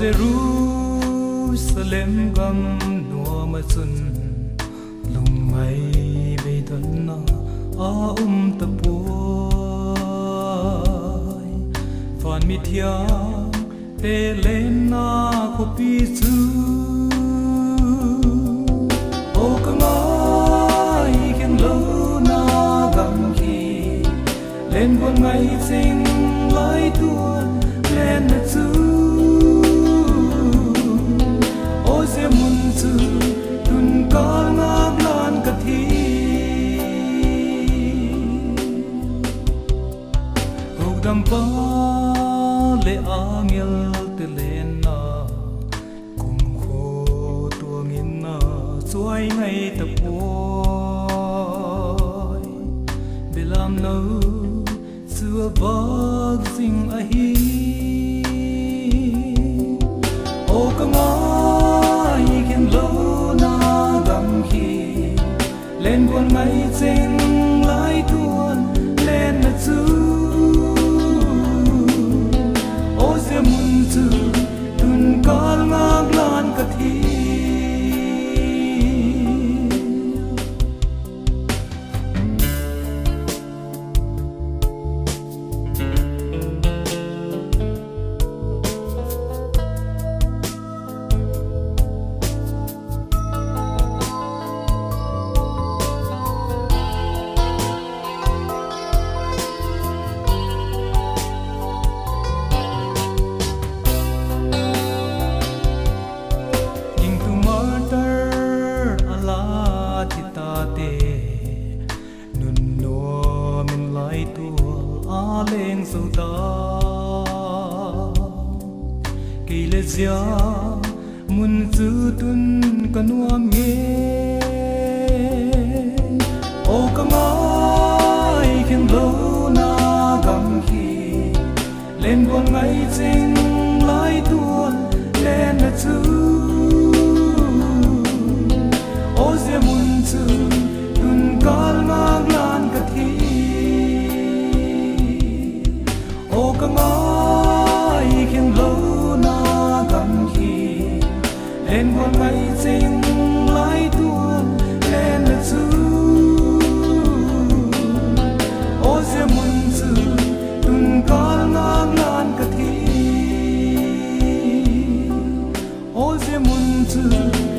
Jerusalem gam no ma chun lung mai be don na ta poi fan mi thia te len na ko pi chu o ka ngai ken lo na gam ki len bon mai sing lai tuan len na chu tun kal ngak lan ka thi hok dam pa le angel te len na kum kho tuang in na chuai ngai ta poi bilam no sua bak sing a hi o ka lên buồn ngay trên lái tuôn lên là chú ô xe mun chú tuần con ngạc lan cả thi lên sâu ta kỳ lệ gia mun chữ tun kanuam nghe o ka ngai khen lo na gam khi lên buồn ngay trên lai tuôn lên là chữ o se mun chữ tun kal ngak lan ka thi o ka ngai khen lo na gam khi lên buồn ngay trên lai tuôn lên là chữ o se mun chữ tun kal ngak lan ka thi o se mun chữ